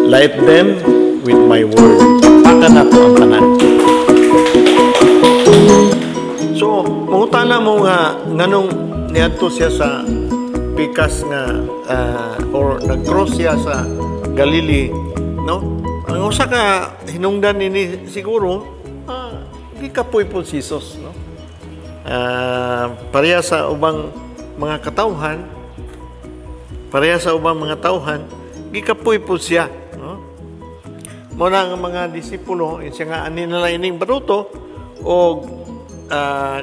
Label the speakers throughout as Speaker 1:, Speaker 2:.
Speaker 1: light them with my word. Pakan na to ang tanan. So, mangutana mo nga nganong niadto siya sa pikas nga or nag-cross siya sa Galilee, no? Ang usa ka hinungdan ini siguro di kapoy po si Jesus, no? Pareha sa ubang mga katawhan, gikapoy po siya, no? Muna ang mga disipulo, siya nga ani nila ining baruto o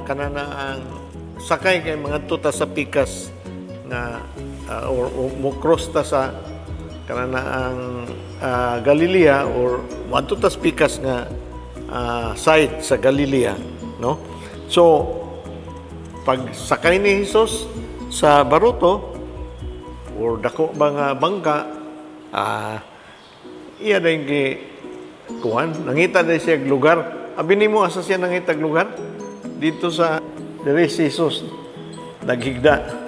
Speaker 1: kanana ang sakay kay mga tuta sa pikas nga or mo-cross ta sa kanana ang Galilea or wadto ta sa pikas nga site sa Galilea, no? So pag sakay ni Jesus sa baruto or dako ba nga bangka, iya na yung kuhan, nangita na siya lugar. Abi nimo asa siya nangita lugar? Dito sa diri si Jesus naghigda.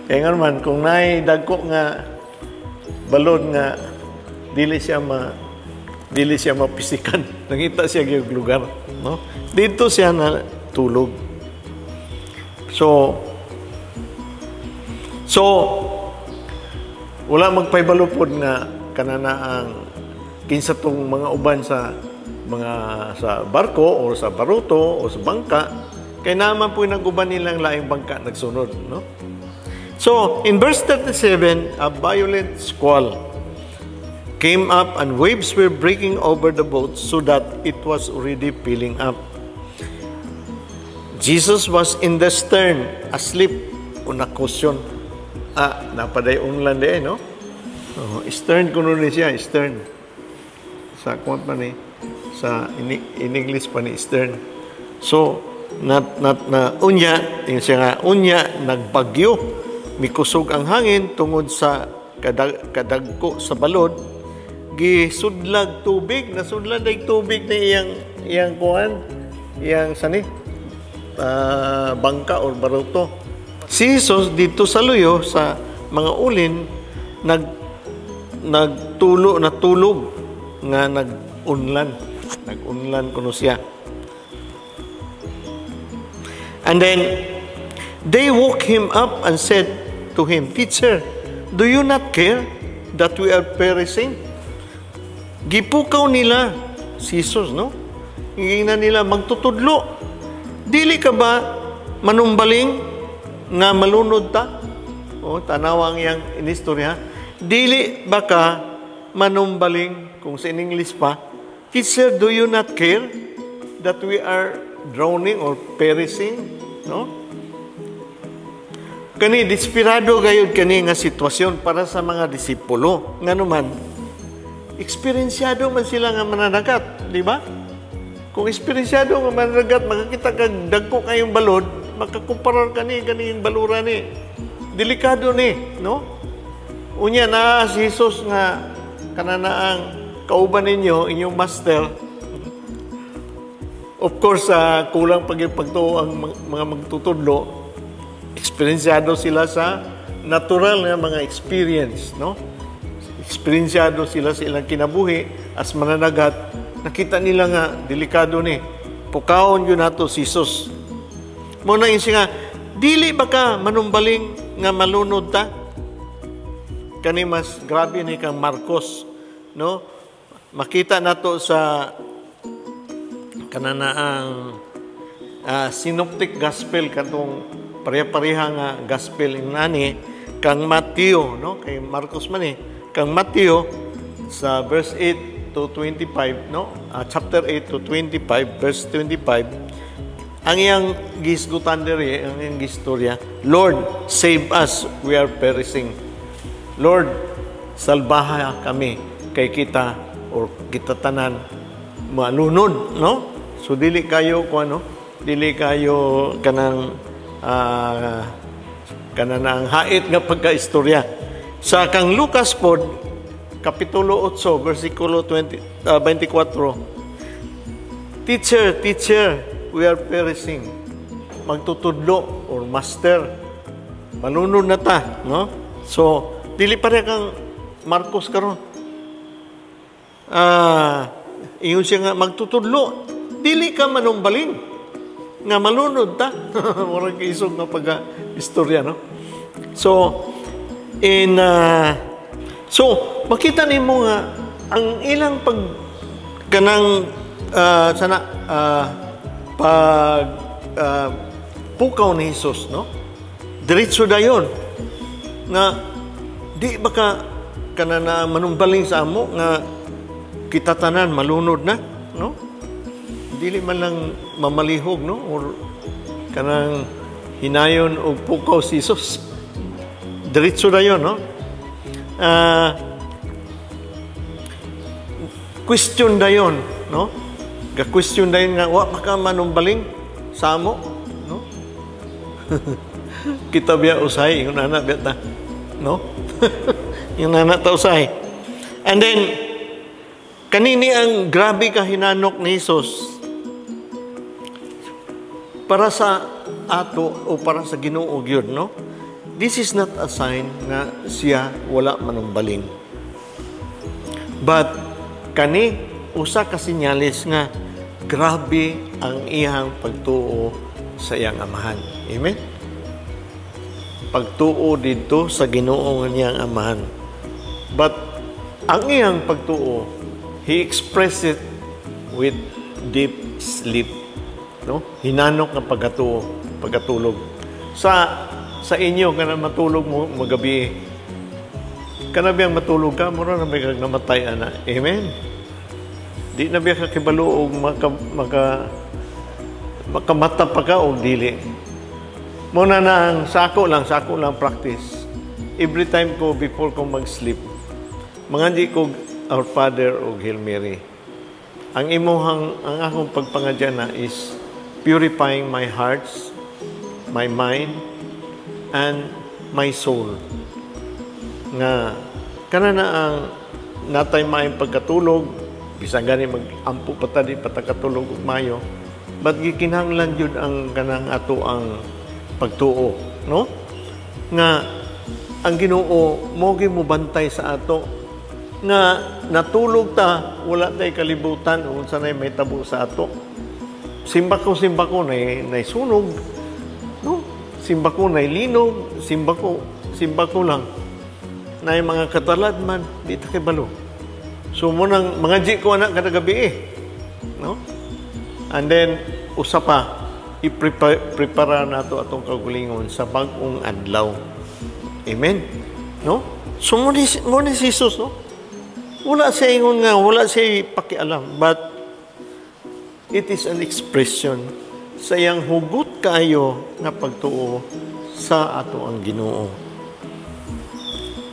Speaker 1: Kaya nga naman, kung naay dagko nga balon nga dili siya mapisikan, nangita siya yung lugar, no? Dito siya na tulog. So wala magpaybalupod nga kanana ang kinsa tong mga uban sa barko o sa baruto o sa bangka kay naman po naguban nilang laing bangka nagsunod, no? So in verse 37, a violent squall came up and waves were breaking over the boat so that it was already filling up. Jesus was in the stern, asleep. Una question. Napaday unlan de, no? Stern kuno ni siya, stern. Sa kwant pa ni, sa in English pa ni stern. So, na unya, yung siya nga, unya, nagbagyo. Mikusog ang hangin tungod sa kadagko sa balod. Gisudlag tubig, nasudlag ay tubig na iyang kuhan, iyang sani, bangka or baruto. Si Jesus dito sa luyo sa mga ulin natulog nga nagunlan kuno siya. And then they woke him up and said to him, "Teacher, do you not care that we are perishing?" Gipukaw nila si Jesus, no? Hingina nila magtutudlo. Dili ka ba manumbaling nga malunod ta? O, tanawang yang inistorya. Dili ba ka manumbaling, kung sa English pa, "Teacher, do you not care that we are drowning or perishing?" No? Kani, desperado gayud kani nga sitwasyon para sa mga disipulo. Nga naman, eksperyensyado man sila nga mananagat, di ba? Kung eksperyensyado nga mananagat, makakita ka dagko kayong balod, makakumparar ka ni yung balura ni. Delikado ni, no? Unya na si Jesus nga kananaang kauban ninyo, inyong master. Of course, kulang pagtuo ang mga magtutudlo. Eksperyensyado sila sa natural na mga experience, no? Eksperyensyado sila sa ilang kinabuhi as mananagat. Nakita nila nga, delikado ni. Pukaon yun nato si Jesus. Muna yung siya nga, dili ba ka manumbaling nga malunod ta? Kani mas grabe ni kang Marcos, no? Makita nato sa kananaang synoptic gospel katong pareha-pareha nga gospel inani kang Mateo, no? Kay Marcos man kang Mateo sa verse 8 to 25, no? Chapter 8 to 25, verse 25. Ang iyang gisgutan diri, ang iyang gistorya, "Lord, save us, we are perishing." Lord, salbaha kami kay kita or kita tanan malunod, no? So dili kayo dili kayo kanang ang hait nga pagkaistorya. Sa kang Lucas pod kapitulo 8 bersikulo 24. Teacher, we are perishing. Magtutudlo or master, malunod na ta, no? So dili pa rin kang Marcos karon. Ingon siya nga, magtutudlo. Dili ka manumbaling. Nga malunod ta. Murag isog nga pag-istorya, no? So, makita nimo nga, ang ilang pukaw ni Jesus, no? Diretso dayon nga di baka kanana manumbaling sa amo nga kita tanan malunod na, no? Dili man lang mamalihog, no? Or kanang hinayon og pukaw si Jesus. Diretso dayon, no? Question dayon, no? Ga-question dayon nga wa baka manumbaling sa amo, no? Kita biya usay yung anak biya ta, no? Yung anak ta usay. And then kanini ang grabe ka hinanok ni Jesus para sa ato o para sa Ginoo gyud, no? This is not a sign na siya wala manumbaling. But kani usa ka sinyalis nga grabe ang iyang pagtuo sa iyang amahan. Amen? Pagtuo dito sa Ginoo nga niyang amahan. But ang iyang pagtuo, he expressed it with deep sleep. No? Hinanok nga pagkatulog. Sa inyo kana matulog mo magabi. Kana biyang matulog ka, mura na may namatay ana. Amen. Di na biya ka kibalo og makamata pa ka og dili. Muna na ang sako lang practice. Every time ko before ko mag-sleep, mangandi ko Our Father o Hail Mary. Ang akong pagpangadya na is purifying my hearts, my mind, and my soul. Nga kana na ang natay maayong pagkatulog, bisan gani mag-ampo pa di patakatulog ug mayo, but gikinahanglan jud ang kanang ato ang pagtuo, no? Nga ang Ginoo mo mo bantay sa ato nga natulog ta wala tay kalibutan unsa nay may tabo sa ato. Simba ko nay sunog, no? Simba ko nay linog, simba ko lang nay mga katalad man di ta kay balo. So mo nang mga ji ko anak kada gabi no? And then usa pa i-prepare nato atong kagulingon sa bag-ong adlaw. Amen. No? So mo ni Jesus, no? Wala siya ingon nga, wala siya pakialam, but it is an expression sa iyang hugot kayo nga pagtuo sa ato ang Ginoo.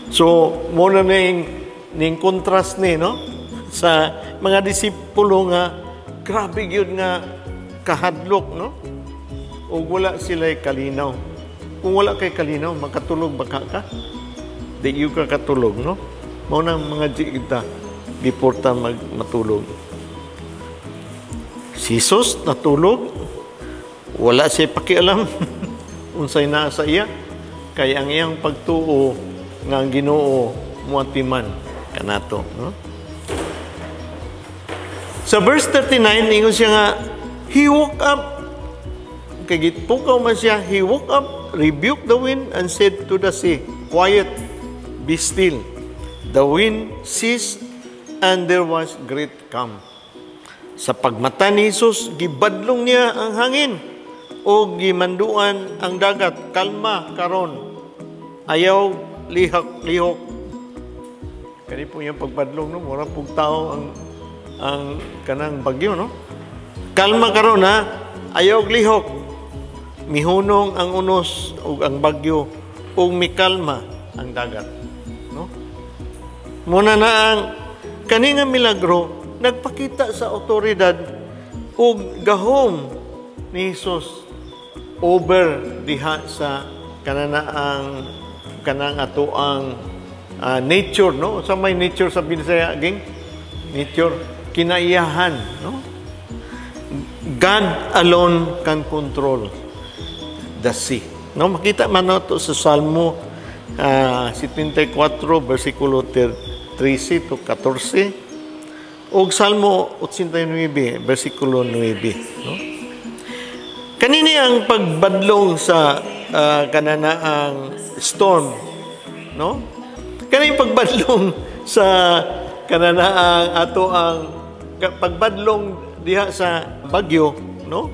Speaker 1: So mo na ning contrast ni, no? Sa mga disipulo nga grabe gyud nga kahadlok, no? O wala sila'y kalinaw. Kung wala kay kalinaw, makatulog baka ka? Di yung ka katulog, no? Mauna mga kita before ta matulog. Si Jesus natulog, wala siya pakialam. Unsay na sa iya. Kaya ang iyang pagtuo nga ang Ginoo muatiman kanato, no? Sa verse 39, ingon siya nga, he woke up. Kagitpukaw man siya, he woke up, rebuked the wind, and said to the sea, quiet, be still. The wind ceased, and there was great calm. Sa pagmata ni Jesus, gibadlong niya ang hangin, o gimanduan ang dagat, kalma karon, ayaw lihok. Kani po yung pagbadlong, no? Mura pong tao ang kanang bagyo, no? Kalma karon, ha? Ayaw lihok. Mihunong ang unos ug ang bagyo ug mikalma ang dagat, no? Muna na ang kani nga milagro nagpakita sa otoridad ug gahom ni Jesus over diha sa kanang ato ang nature, no? Sa may nature sa Bisaya ging nature kinaiyahan, no? God alone can control the sea. No, makita man nato sa Salmo 74 versikulo 13 to 14. O Salmo 89, versikulo 9. No? Kanini ang pagbadlong sa kananaang storm, no? Kanini pagbadlong sa kananaang ato ang pagbadlong diha sa bagyo, no?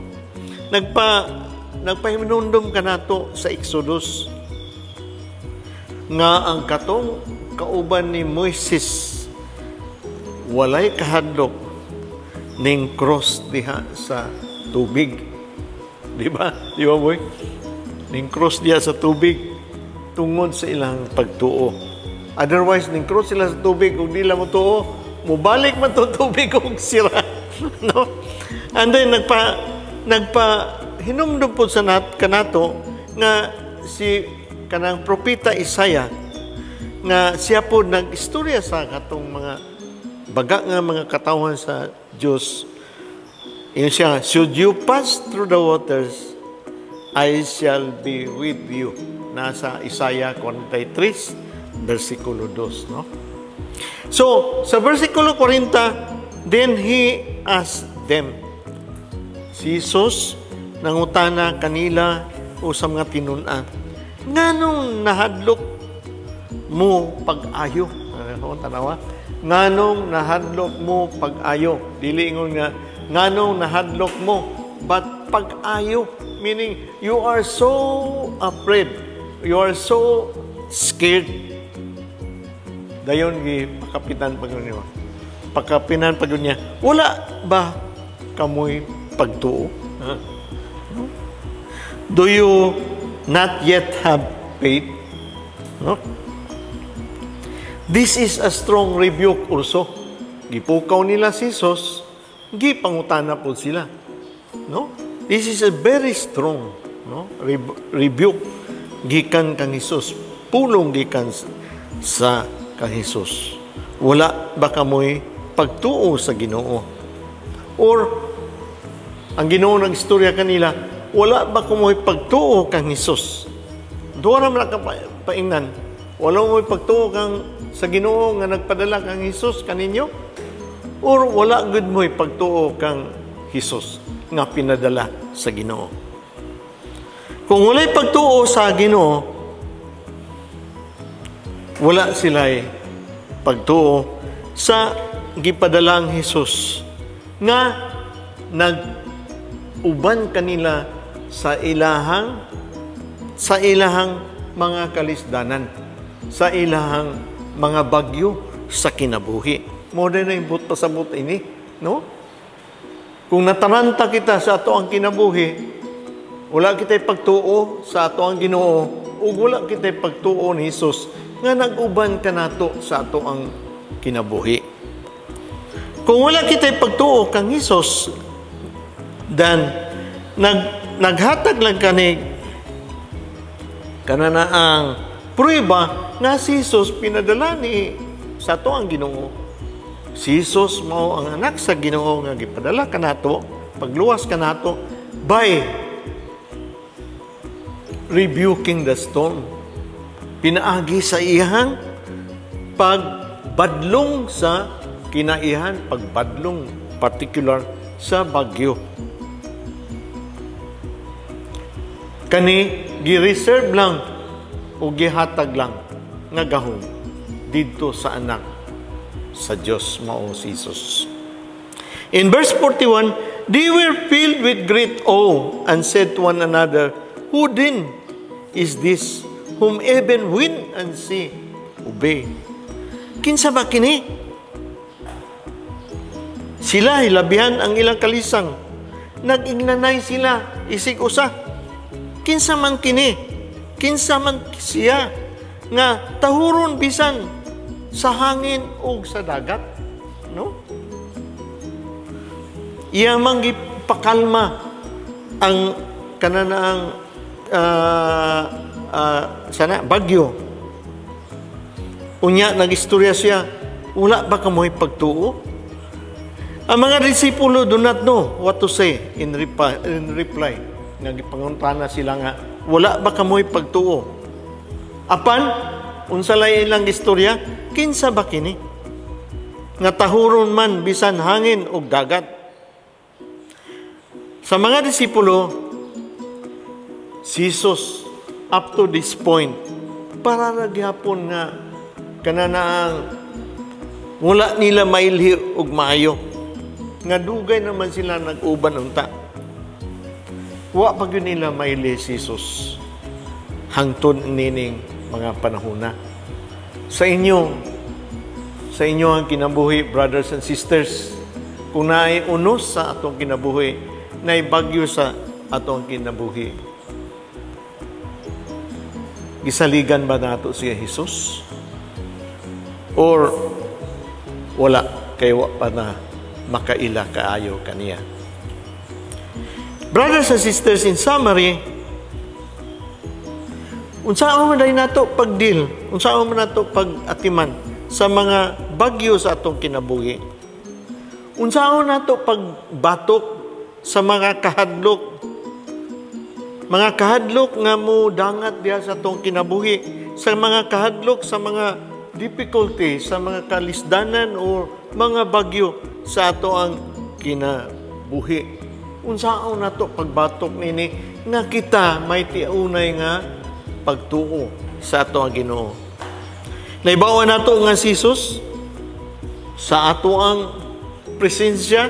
Speaker 1: Nagpahinumdum kanato sa Exodus nga ang katong kauban ni Moises walay kahadlok ning cross diha sa tubig. Di ba? Di ba, boy? Ning cross diha sa tubig tungod sa ilang pagtuo. Otherwise, ning cross sila sa tubig kung di lang mo tuo, mubalik man to tubig kung sira. No? And then, hinumdum po sa kanato nga si kanang propeta Isaiah nga siya po nag-istorya sa katong mga baga nga mga katawan sa Diyos. Yun siya, should you pass through the waters, I shall be with you. Nasa Isaiah 43, versikulo 2. No? So, sa versikulo 40, then he asked them, si Jesus, nangutana kanila o sa mga tinunan, nganong nahadlok mo pag-ayo? Tanawa? Nganong nahadlok mo pag-ayo? Dili ingon nga, nganong nahadlok mo, but pag-ayo, meaning you are so afraid, you are so scared. Dayon pakapitan pag niya. Pakapinan pag niya. Wala ba kamoy pagtuo? Huh? Do you not yet have faith? No? This is a strong rebuke also. Gipukaw nila si Jesus, gipangutana po sila. No? This is a very strong, no, rebuke gikan kang Hesus. Pulong gikan sa kang Hesus. Wala ba kamoy pagtuo sa Ginoo? Or ang Ginoo nag-istorya kanila, wala ba kamoy pagtuo kang Hesus? Duwa naman paingnan. Wala mo'y pagtuo kang sa Ginoo nga nagpadala kang Hesus kaninyo? Or wala gud mo'y pagtuo kang Hesus nga pinadala sa Ginoo? Kung wala'y pagtuo sa Ginoo, wala sila'y pagtuo sa gipadalang Hesus nga nag-uban kanila sa ilahang mga kalisdanan, sa ilahang mga bagyo sa kinabuhi. More na yung pasabot ini, no? Kung nataranta kita sa ato ang kinabuhi, wala kita'y pagtuo sa ato ang Ginoo, o wala kita'y pagtuo ni Jesus, nga nag-uban ka nato sa ato ang kinabuhi. Kung wala kita'y pagtuo kang Jesus, dan naghatag lang kanana ang prueba nga si Jesus pinadala ni sa ato ang Ginoo. Si Jesus mao ang anak sa Ginoo nga gipadala kanato, pagluwas kanato by rebuking the storm. Pinaagi sa iyang pagbadlong sa kinaihan, pagbadlong particular sa bagyo. Kani gi-reserve lang o gihatag lang nga gahom didto sa anak sa Dios mao si Jesus. In verse 41, they were filled with great awe and said to one another, who then is this whom even wind and sea obey? Kinsa ba kini? Sila hilabihan ang ilang kalisang, nag-ignanay sila isig usa. Kinsa man kini? Kinsa man siya nga tahuron bisan sa hangin o sa dagat? No? Iya man gipakalma ang kananaang bagyo. Unya nag-istorya siya, wala ba kamoy pagtuo? Ang mga disipulo do not know what to say in reply. Nagipanguntana sila nga, wala ba kamoy pagtuo? Apan, unsa lay ilang istorya, kinsa ba kini? nga tahuron man bisan hangin ug dagat. Sa mga disipulo, si Jesus up to this point para nagyapon nga kananaang wala nila mailhi ug maayo nga dugay naman sila nag-uban unta. Wa pa gyud nila mailhi si Jesus hangtod nining mga panahona. Sa inyo ang kinabuhi, brothers and sisters, kung naay unos sa atong kinabuhi, naay bagyo sa atong kinabuhi, gisaligan ba nato siya Jesus? Or wala, kay wa pa na makaila kaayo kaniya? Brothers and sisters, in summary, unsaon man day nato pagdil, unsaon man nato pag-atiman sa mga bagyo sa atong kinabuhi? Unsaon nato pagbatok sa mga kahadlok nga mo dangat diha sa atong kinabuhi, sa mga kahadlok, sa mga difficulty, sa mga kalisdanan o mga bagyo sa ato ang kinabuhi. Unsaon nato pagbatok nini nga kita may tiunay nga pagtuo sa ato ang Ginoo. Naibawan nato nga si Jesus sa ato ang presensya,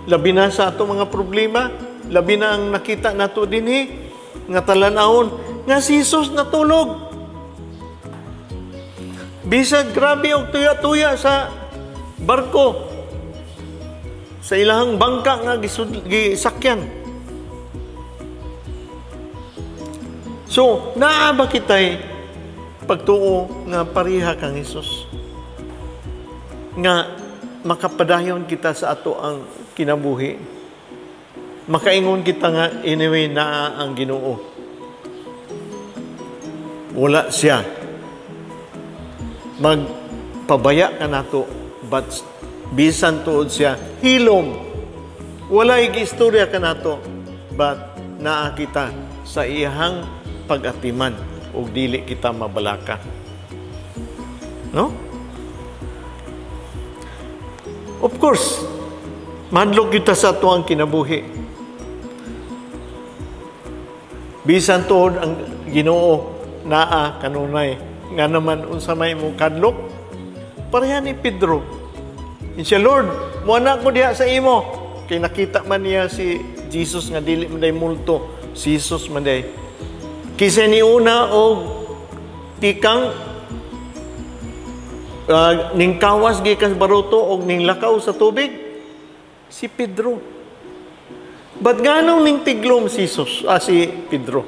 Speaker 1: labi na sa ato mga problema, labi na ang nakita nato dinhi nga talan-ahon nga si Jesus natulog. Bisag grabe og tuya-tuya sa barko, sa ilahang bangka nga gisakyan. So, naa ba kitay pagtuo nga pariha kang Hesus? Nga makapadayon kita sa ato ang kinabuhi. Makaingon kita nga anyway naa ang Ginoo. Wala siya magpabaya ka nato, but bisan tuod siya hilom. Wala istorya ka nato, but naa kita sa iyang pag-atiman o dili kita mabalaka. No? Of course, madlog kita sa tuwang kinabuhi. Bisan tuod ang Ginoo naa kanunay nga naman unsa may mo kadlok, pareha ni Pedro. Insya Lord, muana ko diha sa imo. Kay nakita man niya si Jesus nga dili man day multo, si Jesus man day. Kisa ni una og tikang ning kawas gikan baruto og ning lakaw sa tubig, si Pedro. But nganong ning tiglom si Jesus, si Pedro?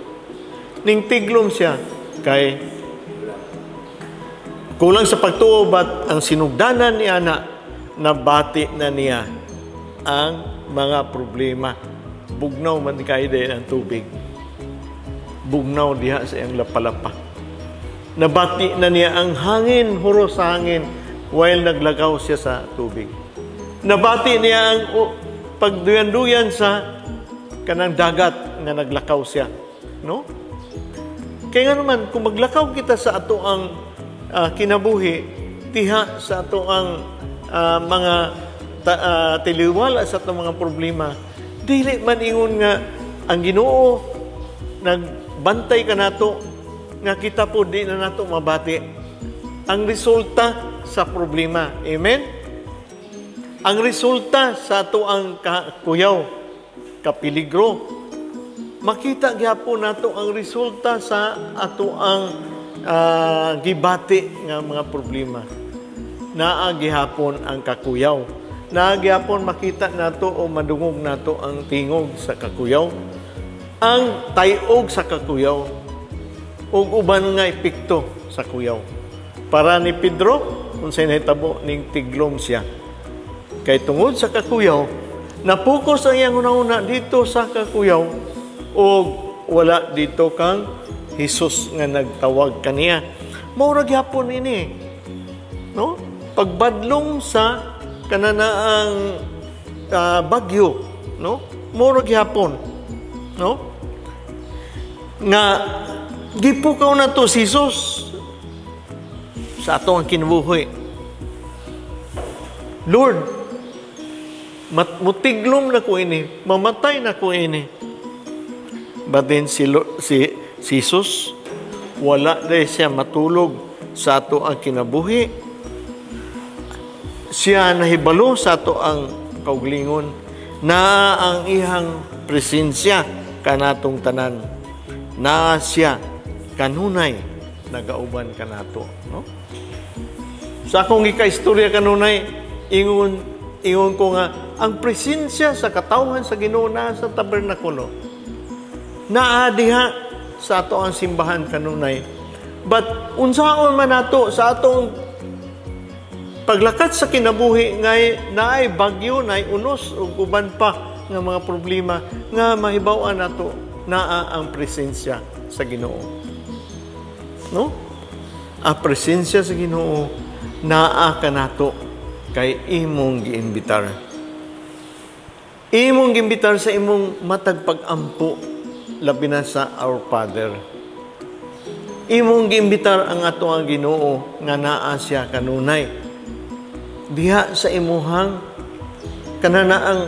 Speaker 1: Ning tiglom siya kay kulang sa pagtuo, but ang sinugdanan niya nabati na niya ang mga problema. Bugnaw man kayo dahil ang tubig. Bugnaw diha sa iyang lapalapa. Nabati na niya ang hangin, huros sa hangin, while naglagaw siya sa tubig. Nabati niya ang pagduyan-duyan sa kanang dagat nga naglakaw siya. No? Kaya nga naman, kung maglakaw kita sa ato ang kinabuhi, tiha sa ato ang mga tiliwala sa ato mga problema, dili man ingon nga ang Ginoo nagbantay ka nato nga kita po di na nato mabati ang resulta sa problema. Amen? Ang resulta sa ato ang kuyaw, kapiligro, makita gyapon nato ang resulta sa ato ang gibati nga mga problema. Naa gihapon ang kakuyaw. Naa gihapon makita nato o madungog nato ang tingog sa kakuyaw, ang tayog sa kakuyaw, ug uban nga epekto sa kuyaw. Para ni Pedro, unsay nahitabo ning tiglom siya. Kay tungod sa kakuyaw, napokus ang iyang una-una dito sa kakuyaw ug wala dito kang Jesus nga nagtawag kaniya. Mao gyapon ini. No? Pagbadlong sa kananaang bagyo, no? Mao gyapon, no? Nga gipukaw na to si Jesus sa atong kinabuhi. Lord, mutiglom na ko ini, mamatay na ko ini. But then si Jesus, wala dahil siya matulog sa ato ang kinabuhi. Siya nahibalo sa ato ang kauglingon na ang ihang presensya kanatong tanan. Na siya kanunay nagauban kanato, no? Sa akong ika-istorya kanunay, ingon ko nga ang presensya sa katawhan sa Ginoo na sa tabernakulo. Naa diha sa ato ang simbahan kanunay. But unsaon man nato sa atong paglakat sa kinabuhi ngay naay bagyo, naay unos ug uban pa nga mga problema nga mahibaw-an nato naa ang presensya sa Ginoo. No? Ang presensya sa Ginoo naa kanato kay imong giimbitar. Imong giimbitar sa imong matag pag-ampo labi na sa Our Father. Imong giimbitar ang ato ang Ginoo nga naa siya kanunay. Diha sa imuhang kanana ang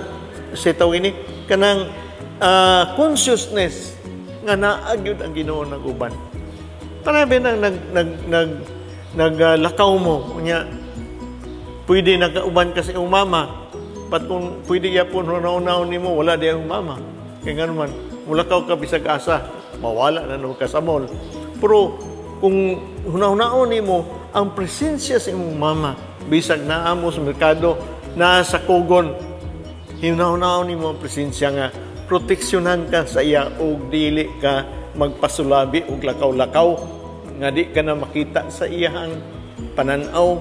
Speaker 1: sitaw ini kanang consciousness nga naa gyud ang Ginoo nag-uban. Parabi nang naglakaw mo unya pwede nagauban ka sa iyong mama, but kung pwede yapon hunaw-hunaw nimo wala di ang mama. Kaya nga naman, mulakaw ka bisag asa, mawala na naman ka sa mall. Pero kung hunaw-hunaw nimo ang presensya sa imong mama, bisag naa mo sa merkado, naa sa kugon, hunaw-hunaw nimo ang presensya nga proteksyonan ka sa iya o dili ka magpasulabi o lakaw-lakaw nga di ka na makita sa iyang pananaw,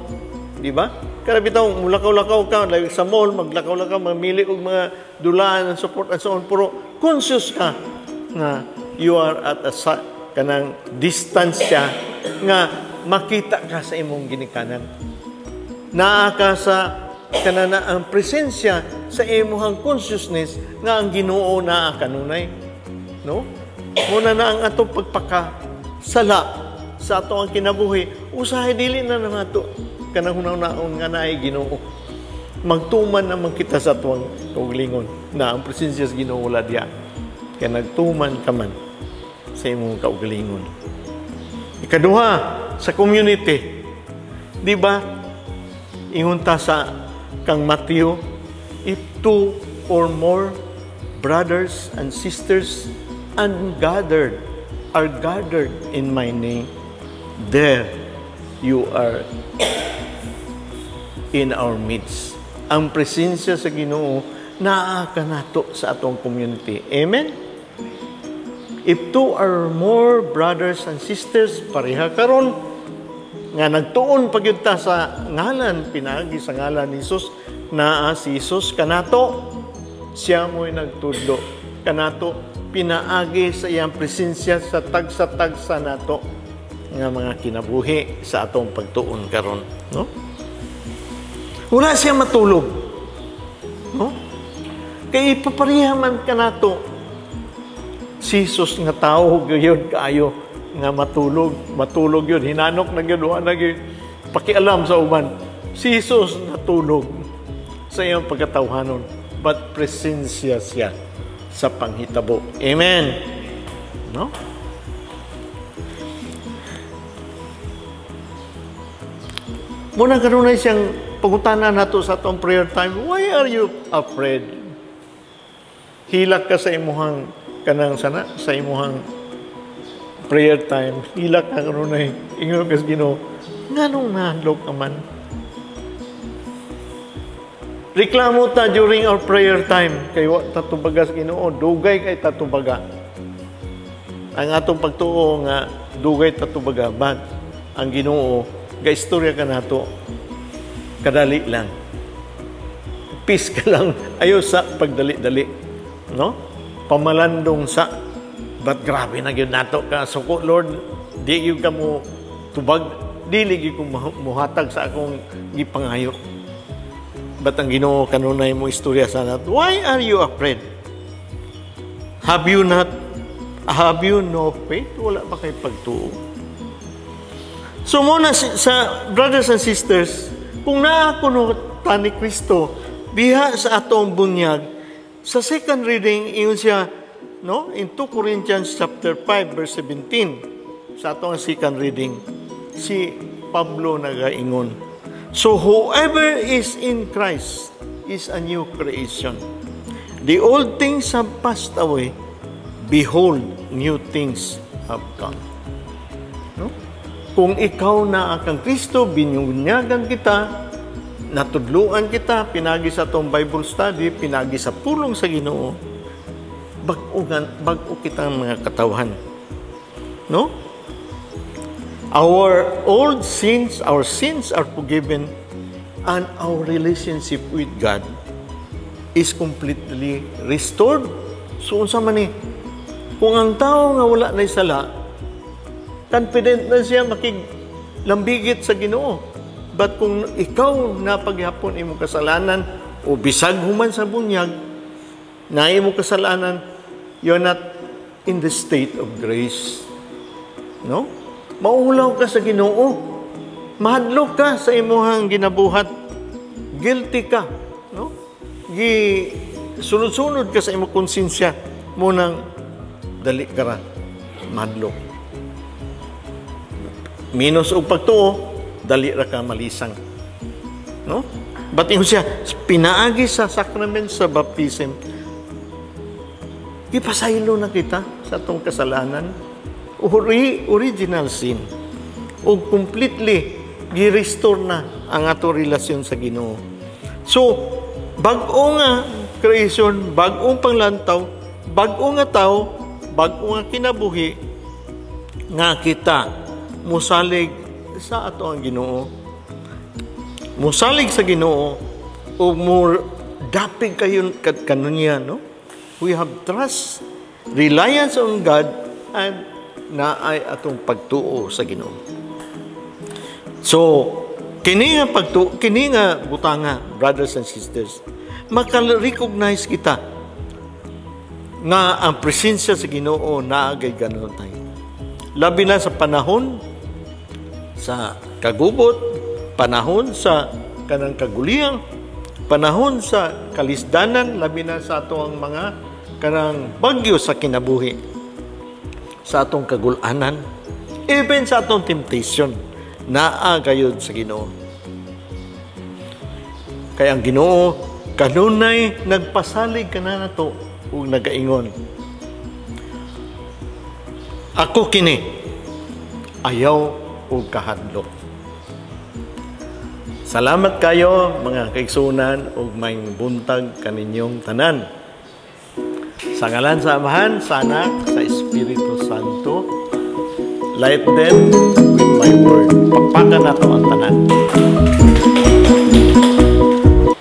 Speaker 1: di ba? Kaya bitaw, mulakaw-lakaw ka, like sa mall, maglakaw-lakaw, mamili og mga dulaan and support and so on, pero conscious ka nga you are at a kanang distance siya nga makita ka sa imong ginikanan. Naa ka sa kanana ang presensya sa imong consciousness nga ang Ginoo naa kanunay. No? Muna na ang atong pagpakasala sa ato ang kinabuhi, usahay dili na nga ato kanang hunaw-naon nga naay Ginoo. Magtuman naman kita sa tuwang kaugalingon na ang presensya sa Ginoo wala diya. Kaya nagtuman ka man sa imong kaugalingon. Ikaduha, sa community. Di ba? Ingunta sa kang Matthew, if 2 or more brothers and sisters are gathered in my name, there you are in our midst. Ang presensya sa Ginoo naa kanato sa atong community. Amen? If 2 or more brothers and sisters pareha karon nga nagtuon pagyud ta sa ngalan pinagi sa ngalan ni Jesus, naa si Jesus kanato, siya mo'y nagtudlo kanato, pinaagi sa iyang presensya sa tagsa-tagsa nato nga mga kinabuhi sa atong pagtuon karon, no? Wala siya matulog, no? Kay ipapareha man kanato si Jesus nga tao gyud kaayo nga matulog yun, hinanok na yun, wala na yun, pakialam sa uban. Si Jesus natulog sa iyang pagkatawhanon, but presensya siya sa panghitabo. Amen? No? Muna kanunay siyang pangutanan nato sa atong prayer time, why are you afraid? Hilak ka sa imuhang kanang sana, sa imuhang prayer time, hilak ka kanunay, ingon ka sa Ginoo, nganong nahandlok ka man? Reklamo ta during our prayer time, kay wa tatubaga sa Ginoo, dugay kay tatubaga. Ang atong pagtuo nga, dugay tatubaga, but ang Ginoo, gaistorya ka nato, kadali lang. Peace ka lang, ayaw sa pagdali-dali. No? Pamalandong sa, but grabe na yun nato ka. So, Lord, di yun ka mo tubag, di ligi ko muhatag sa akong gipangayo. But ang Ginoo kanunay mo istorya sa nato, why are you afraid? Have you no faith? Wala ba kayo pagtuo? So muna sa brothers and sisters, kung naa kuno pa ni Kristo biha sa atong bunyag. Sa second reading, iyon siya, no? In 2 Corinthians chapter 5, verse 17, sa atong second reading, si Pablo nagaingon. So, whoever is in Christ is a new creation. The old things have passed away. Behold, new things have come. No? Kung ikaw na kang Kristo, binyunyagan kita, natudluan kita, pinagi sa itong Bible study, pinagi sa pulong sa Ginoo, bag-o kitang mga katawhan. No? Our sins are forgiven, and our relationship with God is completely restored. So, unsa man ni? Kung ang tao nga wala na sala, confident na siya makiglambigit sa Ginoo. But kung ikaw na paghapon imong kasalanan o bisag human sa bunyag, na imong kasalanan, you're not in the state of grace. No? Maulaw ka sa Ginoo. Mahadlok ka sa imong ginabuhat. Guilty ka, no? Sunod-sunod ka sa imong konsensya mo nang dali ka ra. Mahadlok. Minus og pagtuo, dali ra ka malisang. No? Ba't siya, pinaagi sa sacrament sa baptism, ipasaylo na kita sa atong kasalanan. Original sin. O completely gi-restore na ang ato relasyon sa Ginoo. So, bag-o nga creation, bag-ong panglantaw, bag-o nga tao, bag-o nga kinabuhi, nga kita musalig sa ato ang Ginoo. Musalig sa Ginoo o more dapig kayo kanunya, no? We have trust, reliance on God, and naay atong pagtuo sa Ginoo. So, kini nga butanga, brothers and sisters, maka-recognize kita nga ang presensya sa Ginoo naagay ganon tayo. Labi na sa panahon sa kagubot, panahon sa kanang kaguliyang, panahon sa kalisdanan, labi na sa atong mga kanang bagyo sa kinabuhi, sa atong kagulanan, even sa atong temptation, naagayod sa Ginoo. Kaya ang Ginoo kanunay nagpasalig ka na nato ug nagaingon, ako kini ayaw ug kahadlok. Salamat kayo mga kaigsunan ug may buntag kaninyong tanan. Sa ngalan sa Amahan, sa Anak, sa Espiritu Santo, light them with my word. Pakpakan nato ang tanan.